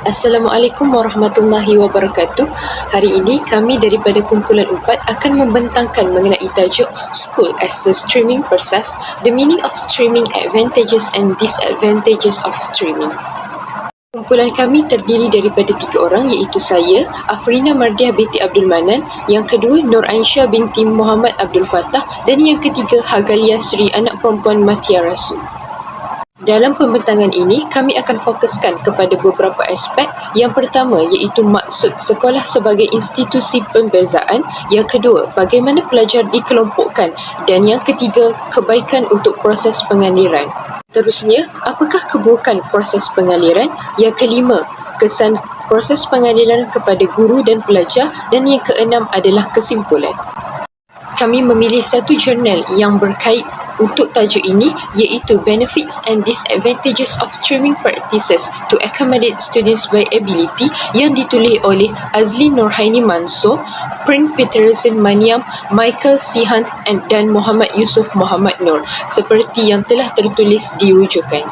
Assalamualaikum warahmatullahi wabarakatuh. Hari ini kami daripada kumpulan 4 akan membentangkan mengenai tajuk School as the Streaming Process, the meaning of streaming, advantages and disadvantages of streaming. Kumpulan kami terdiri daripada 3 orang, iaitu saya, Afrina Mardiah binti Abdul Manan, yang kedua Nur Aisyah binti Muhammad Abdul Fattah dan yang ketiga Hagalia Sri, anak perempuan Matia Rasul. Dalam pembentangan ini, kami akan fokuskan kepada beberapa aspek. Yang pertama iaitu maksud sekolah sebagai institusi pembezaan. Yang kedua, bagaimana pelajar dikelompokkan. Dan yang ketiga, kebaikan untuk proses pengaliran. Terusnya, apakah keburukan proses pengaliran? Yang kelima, kesan proses pengaliran kepada guru dan pelajar. Dan yang keenam adalah kesimpulan. Kami memilih satu jurnal yang berkait untuk tajuk ini, iaitu Benefits and Disadvantages of Streaming Practices to Accommodate Students by Ability, yang ditulis oleh Azli Nurhaini Mansur, Prin Peterson Maniam, Michael C. Hunt dan Muhammad Yusuf Muhammad Nur, seperti yang telah tertulis di rujukan.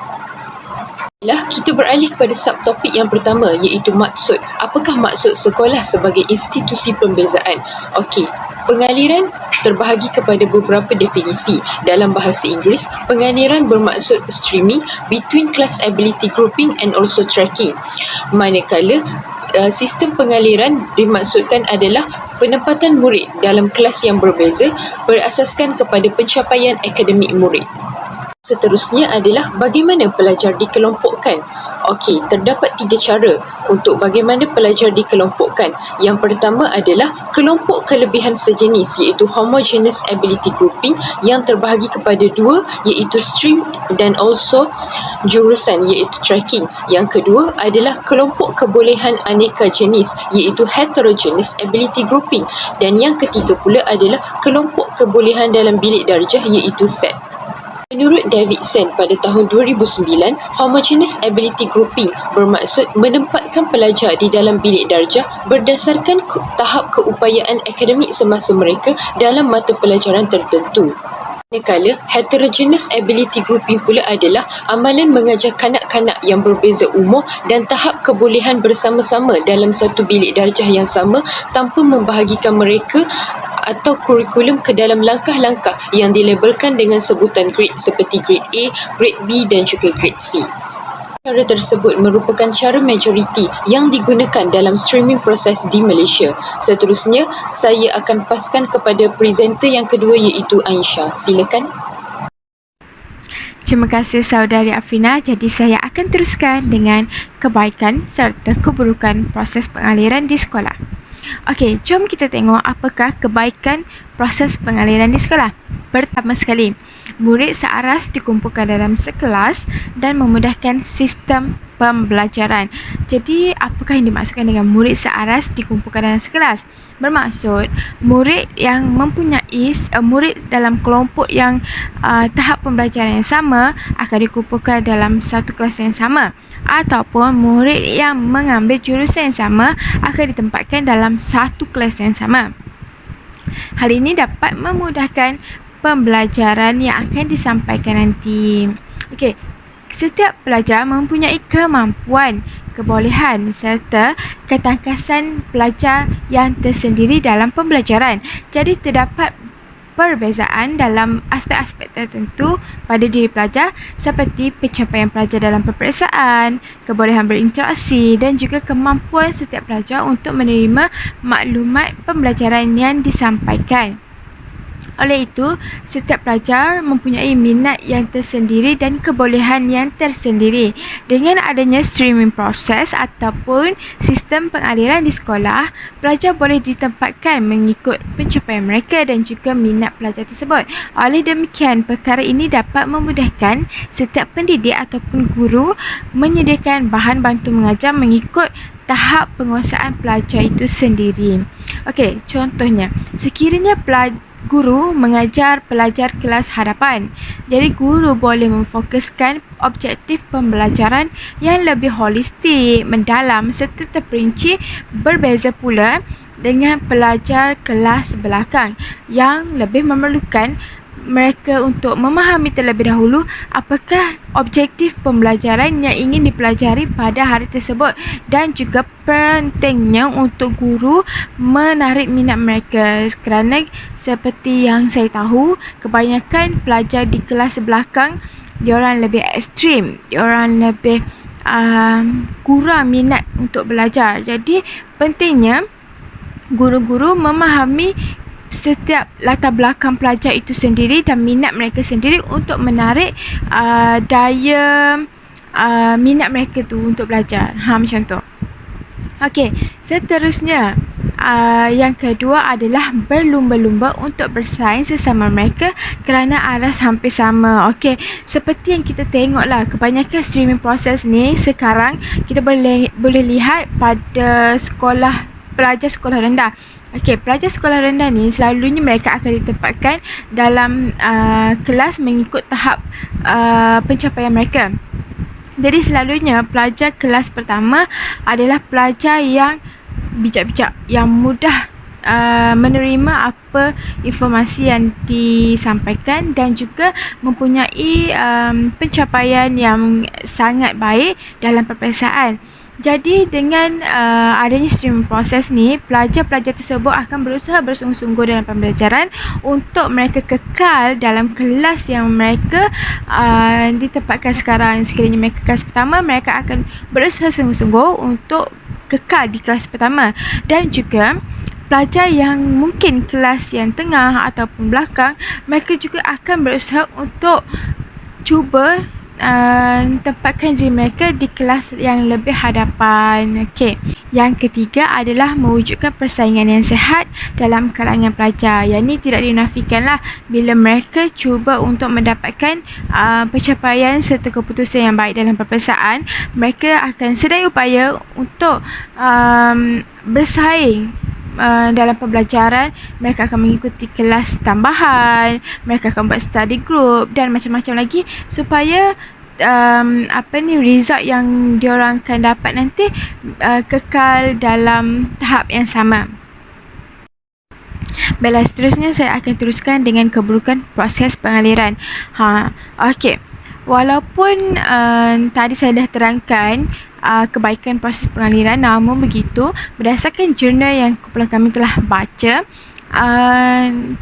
Kita beralih kepada subtopik yang pertama, iaitu maksud. Apakah maksud sekolah sebagai institusi pembezaan? Okey, pengaliran terbahagi kepada beberapa definisi. Dalam bahasa Inggeris, pengaliran bermaksud streaming between class ability grouping and also tracking. Manakala sistem pengaliran dimaksudkan adalah penempatan murid dalam kelas yang berbeza berasaskan kepada pencapaian akademik murid. Seterusnya adalah bagaimana pelajar dikelompokkan. Okey, terdapat 3 cara untuk bagaimana pelajar dikelompokkan. Yang pertama adalah kelompok kelebihan sejenis, iaitu homogeneous ability grouping, yang terbahagi kepada 2, iaitu stream dan also jurusan, iaitu tracking. Yang kedua adalah kelompok kebolehan aneka jenis, iaitu heterogeneous ability grouping. Dan yang ketiga pula adalah kelompok kebolehan dalam bilik darjah, iaitu set. Menurut Davidson pada tahun 2009, homogeneous ability grouping bermaksud menempatkan pelajar di dalam bilik darjah berdasarkan tahap keupayaan akademik semasa mereka dalam mata pelajaran tertentu. Manakala heterogeneous ability grouping pula adalah amalan mengajar kanak-kanak yang berbeza umur dan tahap kebolehan bersama-sama dalam satu bilik darjah yang sama tanpa membahagikan mereka atau kurikulum ke dalam langkah-langkah yang dilabelkan dengan sebutan grade seperti grade A, grade B dan juga grade C. Cara tersebut merupakan cara majoriti yang digunakan dalam streaming proses di Malaysia. Seterusnya, saya akan paskan kepada presenter yang kedua, iaitu Aisyah. Silakan. Terima kasih saudari Afrina. Jadi saya akan teruskan dengan kebaikan serta keburukan proses pengaliran di sekolah. Okey, jom kita tengok apakah kebaikan proses pengaliran di sekolah. Pertama sekali, murid searas dikumpulkan dalam sekelas dan memudahkan sistem pembelajaran. Jadi, apakah yang dimaksudkan dengan murid searas dikumpulkan dalam sekelas? Bermaksud, murid yang mempunyai murid dalam kelompok yang tahap pembelajaran yang sama akan dikumpulkan dalam satu kelas yang sama, ataupun murid yang mengambil jurusan yang sama akan ditempatkan dalam satu kelas yang sama. Hal ini dapat memudahkan pembelajaran yang akan disampaikan nanti. Okey, setiap pelajar mempunyai kemampuan, kebolehan serta ketangkasan pelajar yang tersendiri dalam pembelajaran. Jadi terdapat perbezaan dalam aspek-aspek tertentu pada diri pelajar seperti pencapaian pelajar dalam peperiksaan, kebolehan berinteraksi dan juga kemampuan setiap pelajar untuk menerima maklumat pembelajaran yang disampaikan. Oleh itu, setiap pelajar mempunyai minat yang tersendiri dan kebolehan yang tersendiri. Dengan adanya streaming proses ataupun sistem pengaliran di sekolah, pelajar boleh ditempatkan mengikut pencapaian mereka dan juga minat pelajar tersebut. Oleh demikian, perkara ini dapat memudahkan setiap pendidik ataupun guru menyediakan bahan bantu mengajar mengikut tahap penguasaan pelajar itu sendiri. Okey, contohnya, sekiranya guru mengajar pelajar kelas hadapan. Jadi guru boleh memfokuskan objektif pembelajaran yang lebih holistik, mendalam serta terperinci. Berbeza pula dengan pelajar kelas belakang yang lebih memerlukan mereka untuk memahami terlebih dahulu apakah objektif pembelajaran yang ingin dipelajari pada hari tersebut, dan juga pentingnya untuk guru menarik minat mereka, kerana seperti yang saya tahu, kebanyakan pelajar di kelas belakang diorang lebih ekstrim, diorang lebih kurang minat untuk belajar. Jadi pentingnya guru-guru memahami setiap latar belakang pelajar itu sendiri dan minat mereka sendiri untuk menarik daya minat mereka tu untuk belajar. Macam tu. Okey, seterusnya yang kedua adalah berlumba-lumba untuk bersaing sesama mereka kerana aras hampir sama. Okey, seperti yang kita tengoklah, kebanyakan streaming proses ni sekarang kita boleh lihat pada pelajar sekolah rendah. Okey, pelajar sekolah rendah ni selalunya mereka akan ditempatkan dalam kelas mengikut tahap pencapaian mereka. Jadi selalunya pelajar kelas pertama adalah pelajar yang bijak-bijak, yang mudah menerima apa informasi yang disampaikan dan juga mempunyai pencapaian yang sangat baik dalam peperiksaan. Jadi dengan adanya streaming proses ni, pelajar-pelajar tersebut akan berusaha bersungguh-sungguh dalam pembelajaran untuk mereka kekal dalam kelas yang mereka ditempatkan sekarang. Sekiranya mereka kelas pertama, mereka akan berusaha sungguh-sungguh untuk kekal di kelas pertama. Dan juga pelajar yang mungkin kelas yang tengah ataupun belakang, mereka juga akan berusaha untuk cuba tempatkan diri mereka di kelas yang lebih hadapan. Okey. Yang ketiga adalah mewujudkan persaingan yang sihat dalam kalangan pelajar. Yang ini tidak dinafikanlah bila mereka cuba untuk mendapatkan pencapaian serta keputusan yang baik dalam peperiksaan, mereka akan sedaya upaya untuk bersaing dalam pembelajaran. Mereka akan mengikuti kelas tambahan, mereka akan buat study group dan macam-macam lagi supaya result yang diorang akan dapat nanti kekal dalam tahap yang sama. Baiklah, seterusnya saya akan teruskan dengan keburukan proses pengaliran. Okey. Walaupun tadi saya dah terangkan kebaikan proses pengaliran, namun begitu berdasarkan jurnal yang kumpulan kami telah baca,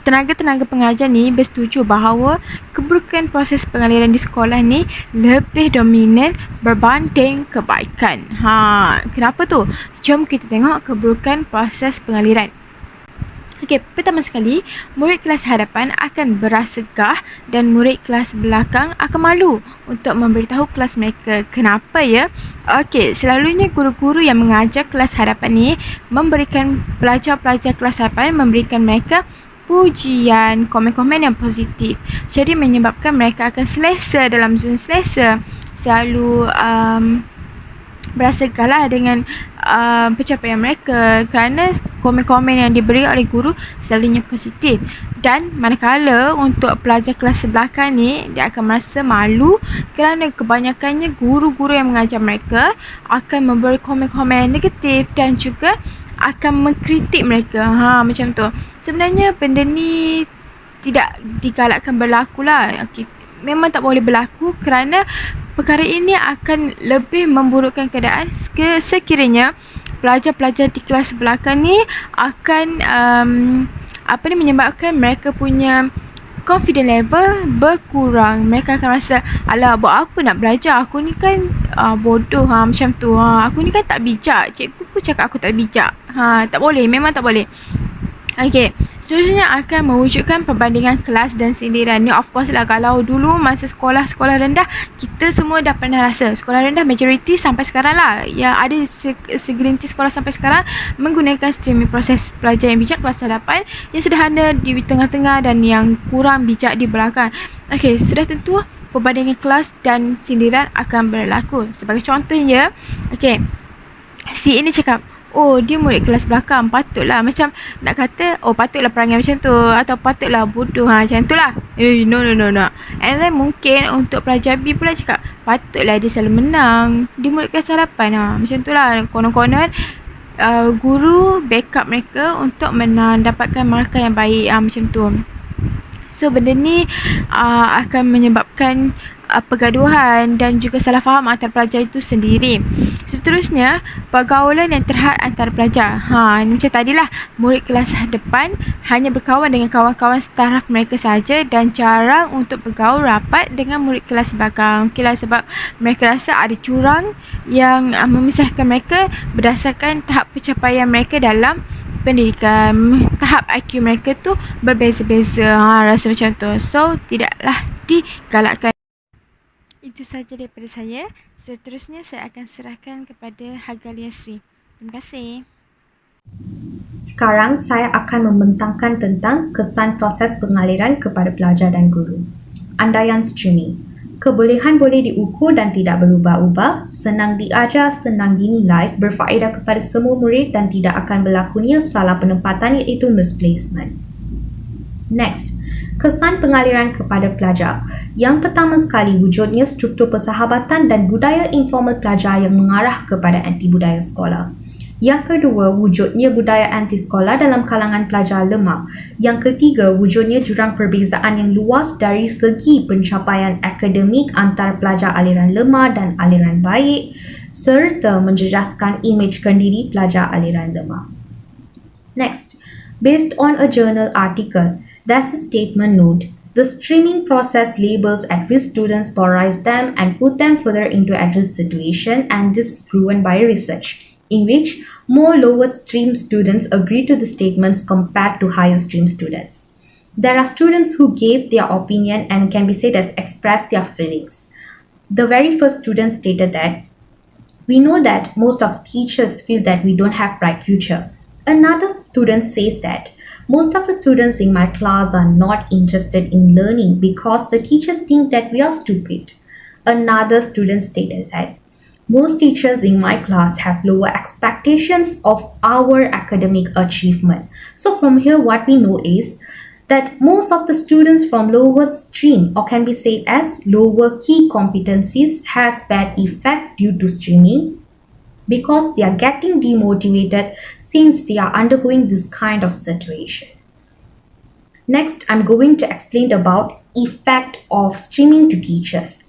tenaga-tenaga pengajar ni bersetuju bahawa keburukan proses pengaliran di sekolah ni lebih dominan berbanding kebaikan. Kenapa tu? Jom kita tengok keburukan proses pengaliran. Okey, pertama sekali, murid kelas hadapan akan berasa gah dan murid kelas belakang akan malu untuk memberitahu kelas mereka. Kenapa ya? Okey, selalunya guru-guru yang mengajar kelas hadapan ni memberikan pelajar-pelajar kelas hadapan, memberikan mereka pujian, komen-komen yang positif. Jadi menyebabkan mereka akan selesa dalam zon selesa. Selalu berasa galah dengan pencapaian mereka kerana komen-komen yang diberi oleh guru selalunya positif. Dan manakala untuk pelajar kelas belakang ni, dia akan merasa malu kerana kebanyakannya guru-guru yang mengajar mereka akan memberi komen-komen negatif dan juga akan mengkritik mereka. Macam tu. Sebenarnya benda ni tidak digalakkan berlaku lah. Okay. Memang tak boleh berlaku kerana perkara ini akan lebih memburukkan keadaan sekiranya pelajar-pelajar di kelas belakang ni akan menyebabkan mereka punya confident level berkurang. Mereka akan rasa, alah buat apa nak belajar, aku ni kan bodoh, macam tu, aku ni kan tak bijak, cikgu pun cakap aku tak bijak. Tak boleh, memang tak boleh. Okey, seterusnya akan mewujudkan perbandingan kelas dan sindiran. Ni of course lah, kalau dulu masa sekolah rendah, kita semua dah pernah rasa. Sekolah rendah majoriti sampai sekarang lah, ya ada segelintir sekolah sampai sekarang menggunakan streaming proses. Pelajar yang bijak kelas hadapan, yang sederhana di tengah-tengah dan yang kurang bijak di belakang. Okey, sudah tentu perbandingan kelas dan sindiran akan berlaku. Sebagai contohnya, okey, si ini cakap, oh dia murid kelas belakang, patutlah macam nak kata, oh patutlah perangai macam tu, atau patutlah bodoh, macam tu lah. No. And then mungkin untuk pelajar B pula cakap, patutlah dia selalu menang, dia murid kelas hadapan, macam tu lah. Konon-konon guru backup mereka untuk mendapatkan markah yang baik, macam tu. So benda ni akan menyebabkan pergaduhan dan juga salah faham antara pelajar itu sendiri. Seterusnya, pergaulan yang terhad antara pelajar. Ni macam tadilah, murid kelas depan hanya berkawan dengan kawan-kawan taraf mereka saja dan jarang untuk bergaul rapat dengan murid kelas belakang. Okeylah, sebab mereka rasa ada curang yang memisahkan mereka berdasarkan tahap pencapaian mereka dalam pendidikan. Tahap IQ mereka tu berbeza-beza, rasa macam tu. So tidaklah digalakkan. Itu saja daripada saya. Seterusnya saya akan serahkan kepada Hagalia Sri. Terima kasih. Sekarang saya akan membentangkan tentang kesan proses pengaliran kepada pelajar dan guru. Andaian streaming. Kebolehan boleh diukur dan tidak berubah-ubah, senang diajar, senang dinilai, berfaedah kepada semua murid dan tidak akan berlakunya salah penempatan iaitu misplacement. Next, kesan pengaliran kepada pelajar. Yang pertama sekali, wujudnya struktur persahabatan dan budaya informal pelajar yang mengarah kepada anti budaya sekolah. Yang kedua, wujudnya budaya anti sekolah dalam kalangan pelajar lemah. Yang ketiga, wujudnya jurang perbezaan yang luas dari segi pencapaian akademik antara pelajar aliran lemah dan aliran baik serta menjejaskan imej kendiri pelajar aliran lemah. Next, based on a journal article, there's a statement note. The streaming process labels at-risk students, polarize them and put them further into at-risk situation, and this is proven by research, in which more lower stream students agree to the statements compared to higher stream students. There are students who gave their opinion and can be said as expressed their feelings. The very first student stated that, "We know that most of the teachers feel that we don't have bright future." Another student says that, "Most of the students in my class are not interested in learning because the teachers think that we are stupid." Another student stated that, "Most teachers in my class have lower expectations of our academic achievement." So from here what we know is that most of the students from lower stream, or can be said as lower key competencies, has bad effect due to streaming because they are getting demotivated since they are undergoing this kind of situation. Next, I'm going to explain about effect of streaming to teachers.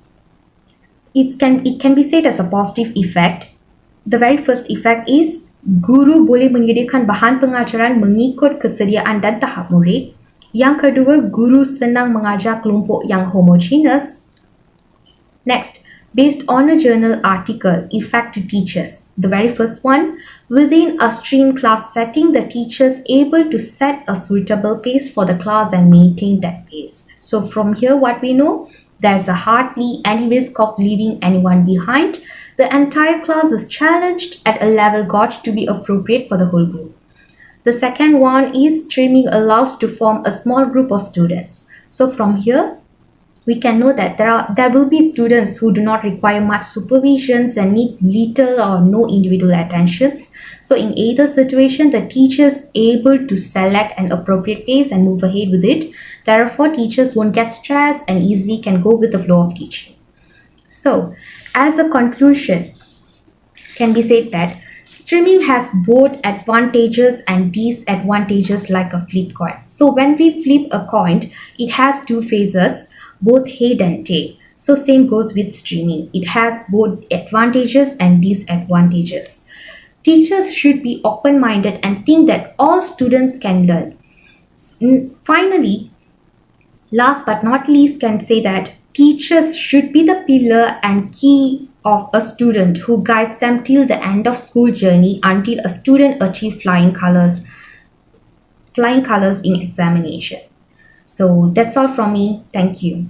It can be said as a positive effect. The very first effect is guru boleh menyediakan bahan pengajaran mengikut kesediaan dan tahap murid. Yang kedua, guru senang mengajar kelompok yang homogeneous. Next, based on a journal article, effect to teachers. The very first one, within a stream class setting, the teacher is able to set a suitable pace for the class and maintain that pace. So from here what we know, there's a hardly any risk of leaving anyone behind. The entire class is challenged at a level got to be appropriate for the whole group. The second one is streaming allows to form a small group of students. So from here, we can know that there will be students who do not require much supervisions and need little or no individual attentions. So in either situation, the teacher is able to select an appropriate pace and move ahead with it. Therefore, teachers won't get stressed and easily can go with the flow of teaching. So, as a conclusion, can be said that streaming has both advantages and disadvantages like a flip coin. So when we flip a coin, it has two phases, both head and tail. So same goes with streaming. It has both advantages and disadvantages. Teachers should be open-minded and think that all students can learn. Finally, last but not least, can say that teachers should be the pillar and key of a student who guides them till the end of school journey until a student achieves flying colors in examination. So that's all from me. Thank you.